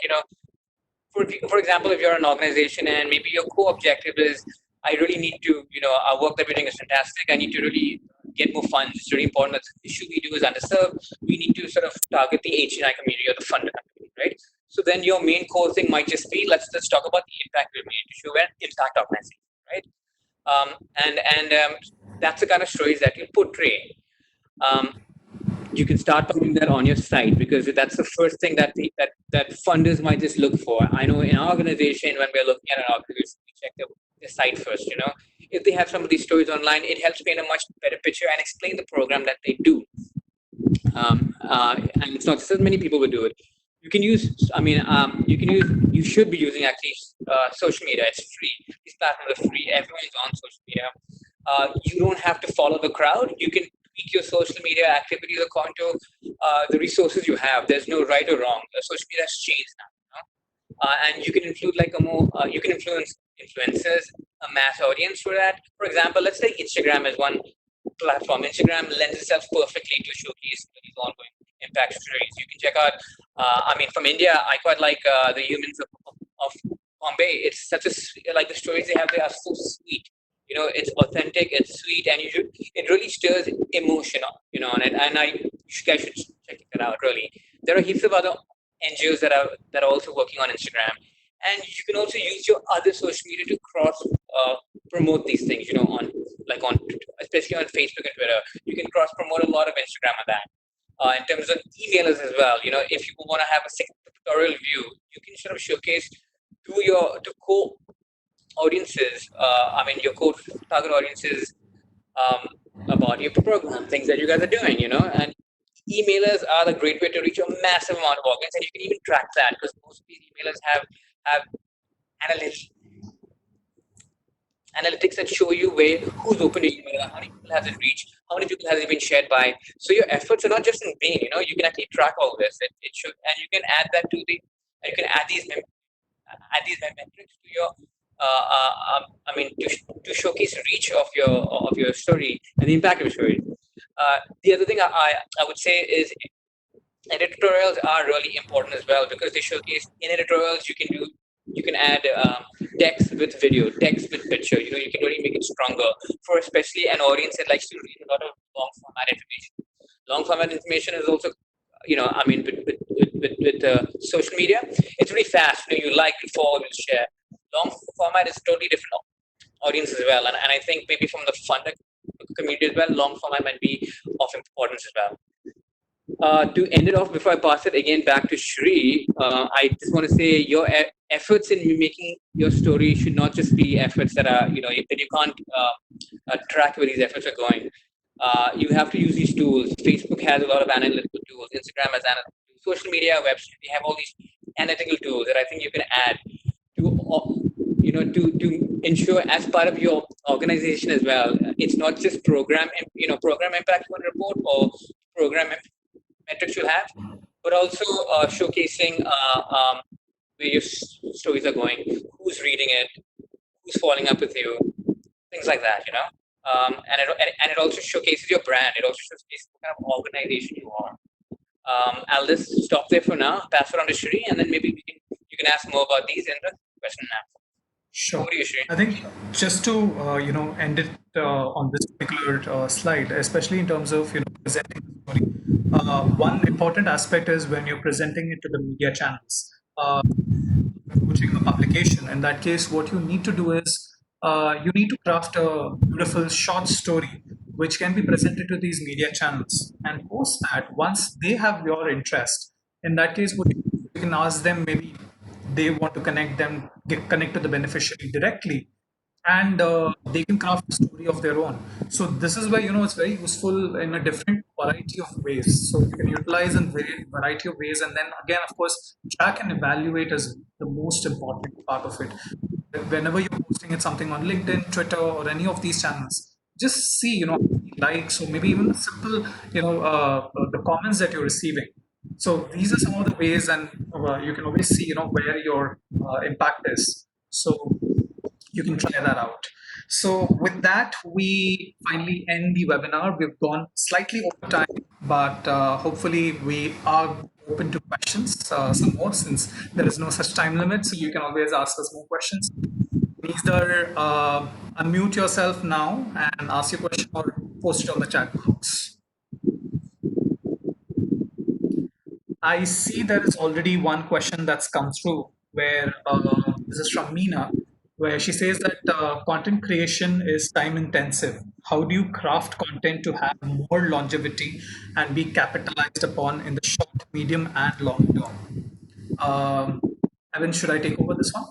for example, if you're an organization and maybe your core objective is, I really need to, our work that we're doing is fantastic. I need to really get more funds. It's really important that the issue we do is underserved. We need to sort of target the HNI community or the funder community, right? So then your main core thing might just be, let's talk about the impact we've made to show an impact organization, right? And that's the kind of stories that you portray. Um, you can start putting that on your site, because that's the first thing that funders might just look for. I know in our organization, when we're looking at an organization, we check the site first. If they have some of these stories online, it helps paint a much better picture and explain the program that they do. And it's not just as many people would do it. You can use, I mean, you should be using actually social media. It's free. These platforms are free. Everyone's on social media. You don't have to follow the crowd. You can tweak your social media activities according to the resources you have. There's no right or wrong. Social media has changed now. And you can include like you can influence influencers, a mass audience for that. For example, let's take Instagram as one platform. Instagram lends itself perfectly to showcase these ongoing impact stories. You can check out. I mean, from India, I quite like the humans of Bombay. It's such like the stories they have. They are so sweet. It's authentic, it's sweet, and it really stirs emotion. On it. And you guys should check it out. Really, there are heaps of other NGOs that are also working on Instagram, and you can also use your other social media to cross promote these things. On like on especially on Facebook and Twitter, you can cross promote a lot of Instagram on that. In terms of emailers as well, if you want to have a sectorial view, you can sort of showcase to co audiences. I mean, your core target audiences um, about your program, things that you guys are doing. And emailers are the great way to reach a massive amount of audience, and you can even track that, because most of these emailers have analytics analytics that show you where who's opened your email, how many people has it reached, how many people has it been shared by. So your efforts are not just in vain. You can actually track all this. It should, and you can add that to the, and you can add these metrics to your. I mean, to showcase reach of your story and the impact of your story. The other thing I would say is editorials are really important as well, because they showcase, in editorials you can add text with video, text with picture. You can really make it stronger for especially an audience that likes to read a lot of long format information. Long format information is also, I mean, with social media, it's really fast. You like, you follow, you share. Long format is totally different audience as well, and I think maybe from the funder community as well, long format might be of importance as well. To end it off, before I pass it again back to Shri, I just want to say your efforts in making your story should not just be efforts that are, that you can't track where these efforts are going. You have to use these tools. Facebook has a lot of analytical tools. Instagram has analytical tools. Social media, website, they have all these analytical tools that I think you can add to, to ensure as part of your organization as well. It's not just program impact you want to report, or program metrics you'll have, but also showcasing where your stories are going, who's reading it, who's following up with you, things like that. And it also showcases your brand. It also showcases what kind of organization you are. I'll just stop there for now. Pass it on to Shri, and then maybe you can ask more about these in the question and answer. Sure. Over to you, Shri. I think just to end it on this particular slide, especially in terms of presenting the story. one important aspect is when you're presenting it to the media channels. Approaching a publication. In that case, what you need to do is you need to craft a beautiful short story which can be presented to these media channels. And post that, once they have your interest, in that case, what you can ask them, maybe they want to connect to the beneficiary directly, and they can craft a story of their own. So this is where it's very useful in a different variety of ways. So you can utilize in variety of ways, and then again, of course, track and evaluate is the most important part of it. Whenever you're posting it something on LinkedIn, Twitter, or any of these channels, just see how many likes, or maybe even the simple the comments that you're receiving. So these are some of the ways, and you can always see where your impact is. So you can try that out. So with that, we finally end the webinar. We've gone slightly over time, but hopefully we are open to questions some more, since there is no such time limit. So you can always ask us more questions. Either unmute yourself now and ask your question, or post it on the chat box. I see there is already one question that's come through, where this is from Meena, where she says that content creation is time intensive. How do you craft content to have more longevity and be capitalized upon in the short, medium, and long term? Evan, should I take over this one?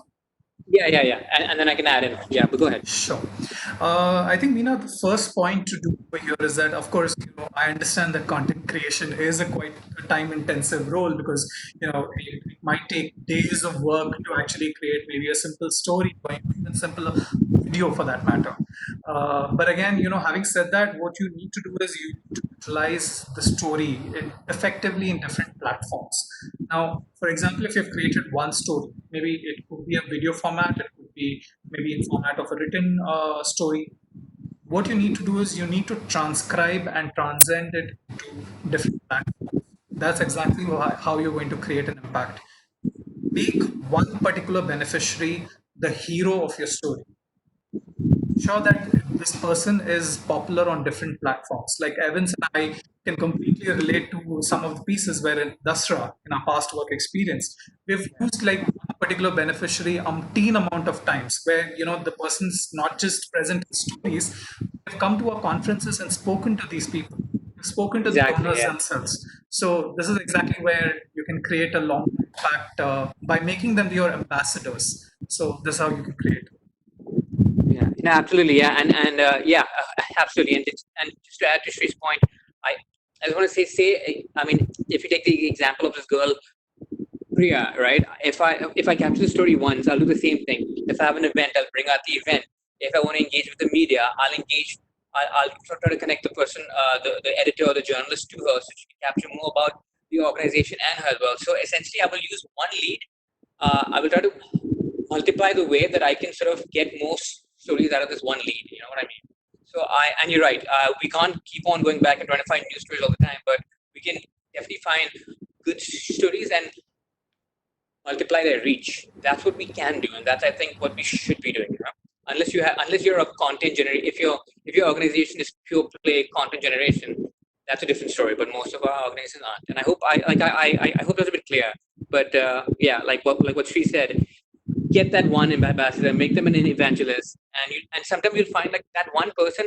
Yeah, and then I can add in. Yeah, but go ahead. Sure. I think, Meena, the first point to do over here is that, of course, I understand that content creation is a quite time-intensive role, because, it might take days of work to actually create maybe a simple story, or even simple video for that matter. But again, having said that, what you need to do is you need to utilize the story effectively in different platforms. Now, for example, if you've created one story, maybe it could be a video format, it could be maybe in format of a written story. What you need to do is you need to transcribe and transcend it to different platforms. That's exactly how you're going to create an impact. Make one particular beneficiary the hero of your story. Sure that this person is popular on different platforms. Like Evans and I can completely relate to some of the pieces where in Dasra, in our past work experience, we've used like one particular beneficiary umpteen amount of times, where the person's not just present in stories, they've come to our conferences and spoken to these people. They've spoken to the Exactly. donors Yeah. themselves. So this is exactly where you can create a long impact by making them your ambassadors. So this is how you can create. Yeah, no, absolutely. Yeah, and yeah, absolutely. And just to add to Sri's point, I I just want to say, I mean, if you take the example of this girl Priya, right? If I capture the story once, I'll do the same thing. If I have an event, I'll bring out the event. If I want to engage with the media, I'll engage. I'll try to connect the person, the editor or the journalist to her, so she can capture more about the organization and her as well. So essentially, I will use one lead. I will try to multiply the way that I can sort of get most stories out of this one lead. You know what I mean? And you're right. We can't keep on going back and trying to find new stories all the time, but we can definitely find good stories and multiply their reach. That's what we can do, and that's I think what we should be doing. Unless you're a content generator, if your organization is pure play content generation, that's a different story. But most of our organizations aren't, and I hope I hope that's a bit clear. But yeah, like what Sri said, get that one ambassador, make them an evangelist, and sometimes you'll find like that one person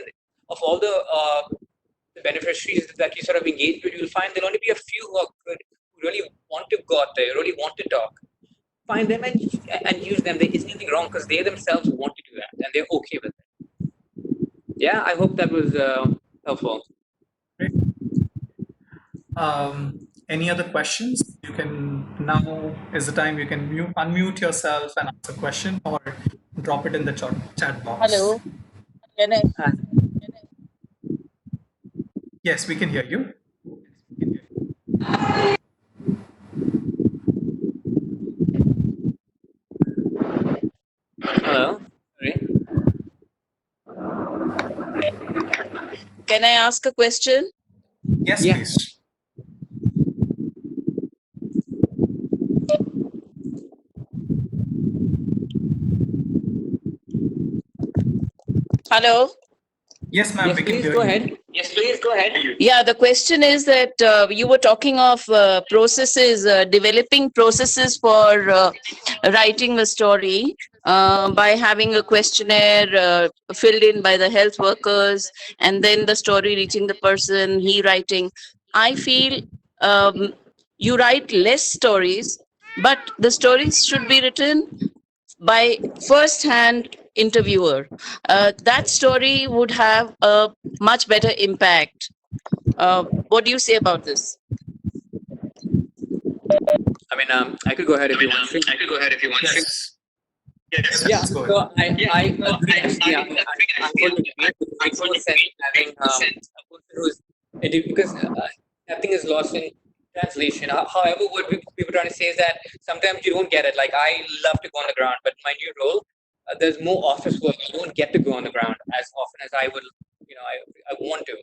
of all the beneficiaries that you sort of engage with, you'll find there'll only be a few who are good, who really want to go out there, really want to talk. Find them and use them. There isn't anything wrong because they themselves want to do that and they're okay with it. Yeah, I hope that was helpful. Great. Any other questions? You can now is the time you can unmute yourself and ask a question, or drop it in the chat box. Hello, can I? Uh, Yes, we can hear you. Hello. Sorry. Can I ask a question? Yes, Yeah. please. Hello. Yes, ma'am, Yes, we can please hear go you. ahead. Yes, please go ahead. Yeah, the question is that you were talking of processes, developing processes for writing a story by having a questionnaire filled in by the health workers, and then the story reaching the person, he writing. I feel um, you write less stories, but the stories should be written by first hand interviewer. That story would have a much better impact. What do you say about this? I mean, I could go ahead if you want to. I could go ahead if you want to. Yes. Yes, Yeah, please go ahead. so I agree. Actually, I'm fully agree. It makes more sense having a person who's because nothing is lost in translation. However, what people trying to say is that sometimes you don't get it. Like I love to go on the ground, but my new role, there's more office work. I don't get to go on the ground as often as I would. I want to,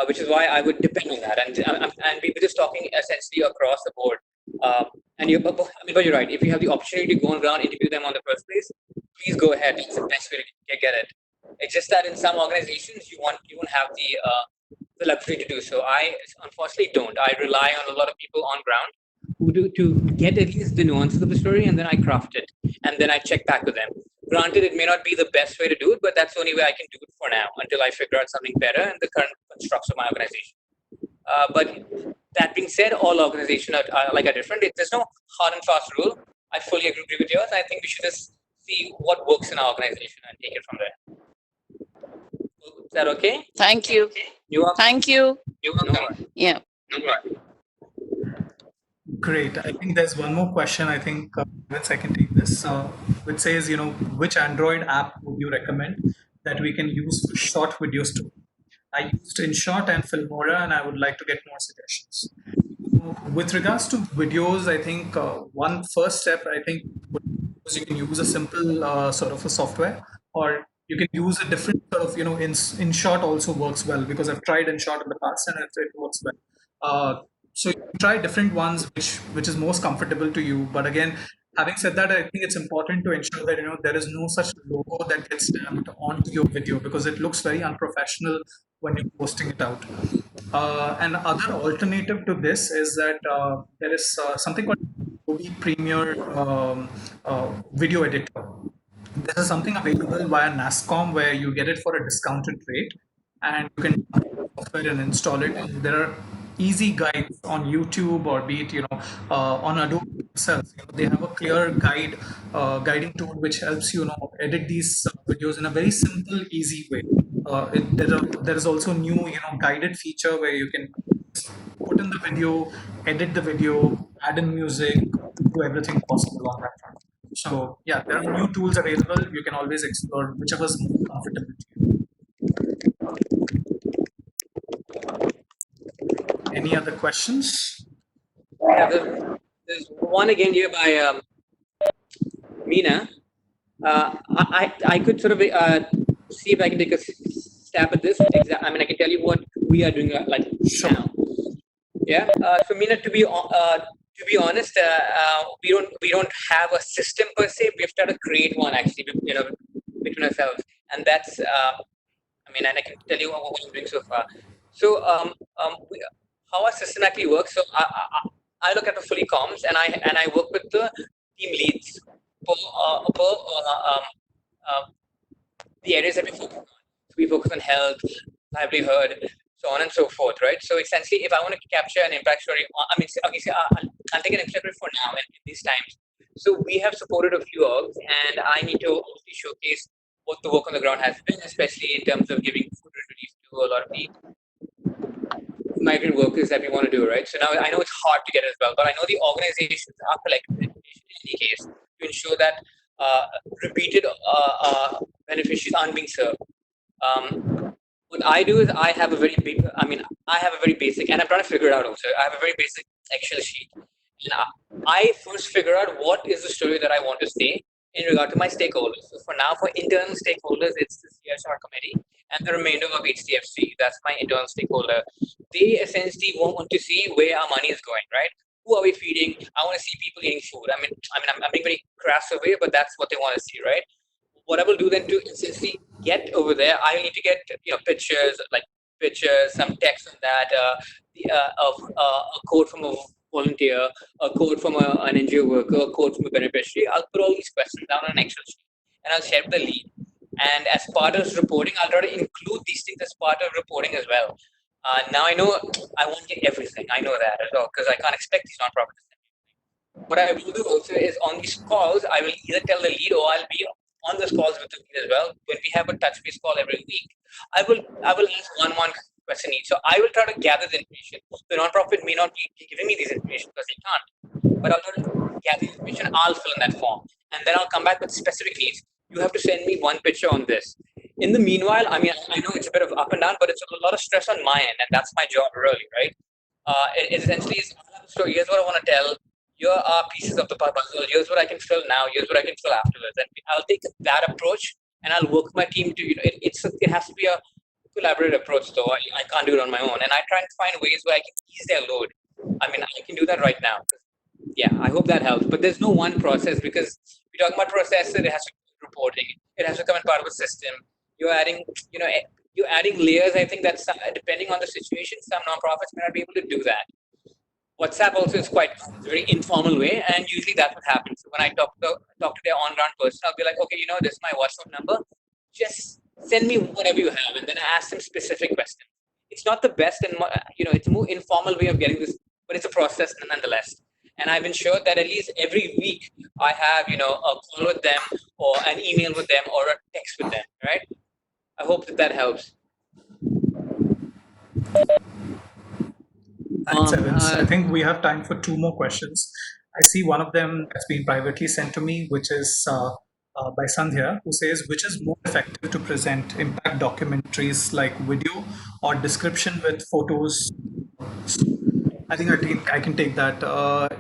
which is why I would depend on that. And we were just talking essentially across the board. Um, and you, but you're right. If you have the opportunity to go on ground, interview them on the first place, please go ahead. It's the best way to get it. It's just that in some organizations, you won't have the luxury to do so. I unfortunately don't. I rely on a lot of people on ground who do to get at least the nuances of the story, and then I craft it, and then I check back with them. Granted, it may not be the best way to do it, but that's the only way I can do it for now until I figure out something better in the current constructs of my organization. But that being said, all organizations are different. There's no hard and fast rule. I fully agree with yours. I think we should just see what works in our organization and take it from there. Is that okay? Thank you. You are. Thank you. You're welcome. Yeah. Great. I think there's one more question. I think Vince, I can take this, which says, which Android app would you recommend that we can use for short video story? I used InShot and Filmora, and I would like to get more suggestions. With regards to videos, I think one first step, I think, is you can use a simple sort of a software, or you can use a different sort of, InShot also works well because I've tried InShot in the past and it works well. So you can try different ones, which is most comfortable to you. But again, having said that, I think it's important to ensure that there is no such logo that gets stamped onto your video because it looks very unprofessional when you're posting it out. And other alternative to this is that there is something called Adobe Premiere video editor. This is something available via NASCOM where you get it for a discounted rate and you can download the software and install it. And there are easy guides on YouTube or be it, on Adobe themselves. They have a clear guiding tool which helps edit these videos in a very simple, easy way. There is also new, guided feature where you can put in the video, edit the video, add in music, do everything possible on that front. So yeah, there are new tools available. You can always explore whichever is more comfortable to you. Any other questions? Yeah, there's one again here by Meena. I could sort of see if I can take a stab at this. I mean, I can tell you what we are doing like Sure. now. Yeah. So Meena, to be honest, we don't have a system per se. We've tried to create one actually, between ourselves, and that's I mean, and I can tell you what we're doing so far. So how our system actually works. So I look at the fully comms, and I work with the team leads per the areas that we focus on. So we focus on health, livelihood, so on and so forth, right? So essentially, if I want to capture an impact story, I mean, okay, so I'll take an example for now in these times. So we have supported a few orgs, and I need to obviously showcase what the work on the ground has been, especially in terms of giving food relief to a lot of the migrant workers that we want to do, right? So now I know it's hard to get as well, but I know the organizations are collecting information in any case to ensure that uh, repeated beneficiaries aren't being served. What I do is I have a very big, I mean, I have a very basic, and I'm trying to figure it out also. I have a very basic Excel sheet. And I first figure out what is the story that I want to say in regard to my stakeholders. So for now, for internal stakeholders, it's the CSR committee and the remainder of HDFC. That's my internal stakeholder. They essentially want to see where our money is going, right? Who are we feeding? I want to see people eating food. I'm being very crass away, but that's what they want to see, right? what I will do then to essentially get over there, I need to get pictures, like pictures, some text on that, a quote from a volunteer, a quote from an NGO worker, a quote from a beneficiary. I'll put all these questions down on an Excel sheet and I'll share with the lead. And as part of reporting, I'll try to include these things as part of reporting as well. Now I know I won't get everything. I know that as well because I can't expect these nonprofits. What I will do also is on these calls, I will either tell the lead or I'll be on those calls with the lead as well. When we have a touch base call every week, I will ask one question each. So I will try to gather the information. The nonprofit may not be giving me these information because they can't, but I'll try to gather the information. I'll fill in that form, and then I'll come back with specific needs. You have to send me one picture on this. In the meanwhile, I mean, I know it's a bit of up and down, but it's a lot of stress on my end, and that's my job, really, right? It essentially is, so here's what I want to tell. Here are pieces of the puzzle. Here's what I can fill now. Here's what I can fill afterwards. And I'll take that approach and I'll work with my team to, it has to be a collaborative approach though. I can't do it on my own. And I try and find ways where I can ease their load. I mean, I can do that right now. Yeah, I hope that helps. But there's no one process because we're talking about process, it has to be reporting. It has to come in part of a system. You're adding, you're adding layers. I think that's depending on the situation. Some nonprofits may not be able to do that. WhatsApp also is quite it's a very informal way, and usually that's what happens. So when I talk to their on-ground person, I'll be like, okay, this is my WhatsApp number. Just send me whatever you have, and then I ask them specific questions. It's not the best, and it's a more informal way of getting this, but it's a process nonetheless. And I've ensured that at least every week I have a call with them, or an email with them, or a text with them. Right? I hope that helps. Thanks, Evans. I think we have time for two more questions. I see one of them that's been privately sent to me, which is by Sandhya, who says, which is more effective to present impact documentaries like video or description with photos? I think I can take that.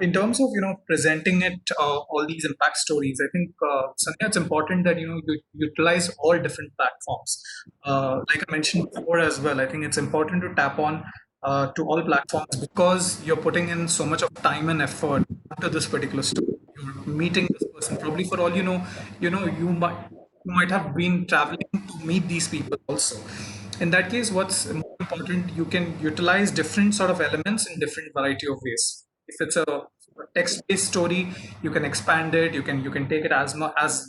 In terms of presenting it, all these impact stories, I think Sandhya, it's important that you utilize all different platforms. Like I mentioned before as well, I think it's important to tap on to all platforms because you're putting in so much of time and effort into this particular story. You're meeting this person. Probably for all you might have been traveling to meet these people also. In that case, what's more important, you can utilize different sort of elements in different variety of ways. If it's a text-based story, you can expand it. You can take it as long as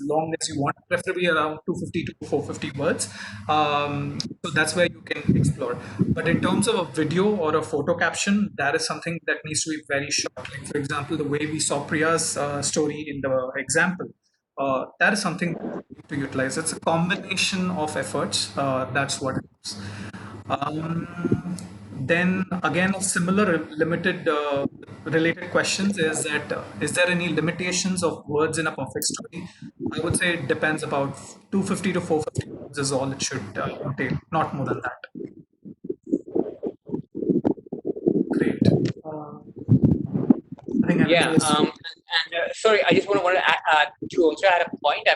you want, preferably around 250 to 450 words. So that's where you can explore. But in terms of a video or a photo caption, that is something that needs to be very short. Like for example, the way we saw Priya's story in the example, that is something to utilize. It's a combination of efforts. That's what it is. Then again, a similar limited related questions is that is there any limitations of words in a perfect story? I would say it depends about 250 to 450 words is all it should entail, not more than that. Great. I think Evans Yeah, was and sorry, I just want to to also add a point. To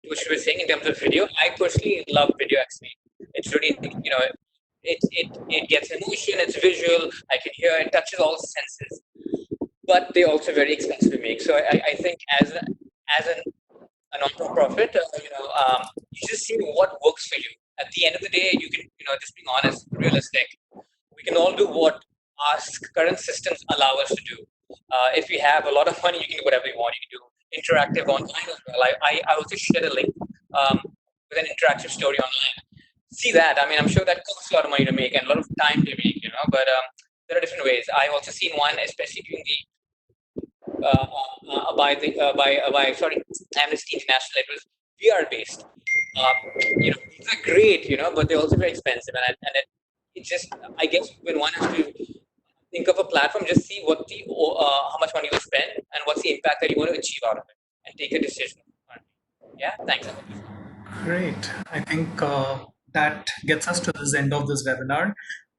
what you were saying in terms of video, I personally love video actually. It's really, it gets emotion, it's visual, I can hear, it touches all senses, but they're also very expensive to make. So I think as a non-profit, you just see what works for you. At the end of the day, you can, just being honest, realistic. We can all do what our current systems allow us to do. If we have a lot of money, you can do whatever you want. You can do interactive online as well. I also shared a link with an interactive story online. See that? I mean, I'm sure that costs a lot of money to make and a lot of time to make, but there are different ways. I've also seen one, especially during the by sorry Amnesty International. It was VR based. These are great, but they're also very expensive, it just I guess when one has to think of a platform, just see what the how much money you spend and what's the impact that you want to achieve out of it, and take a decision. Yeah, thanks. great. I think that gets us to the end of this webinar.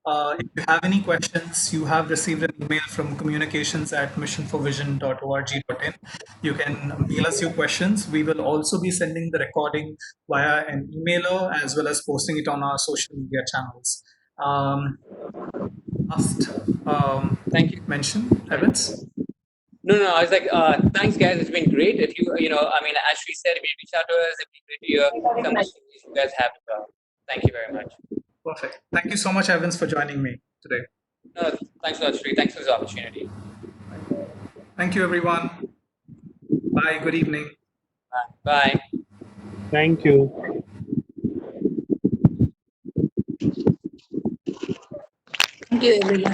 If you have any questions, you have received an email from communications@missionforvision.org.in. You can mail us your questions. We will also be sending the recording via an emailer as well as posting it on our social media channels. Last Thank you. mention, Evans. No. I was like, thanks, guys. It's been great. If you, I mean, as she said, if you reach out to us, it'd be great to hear some of the stories you guys have as well. Thank you very much. Perfect. Thank you so much, Evans, for joining me today. No, thanks a lot, Sri. Thanks for this opportunity. Thank you, everyone. Bye. Good evening. Bye. Thank you. Thank you, everyone.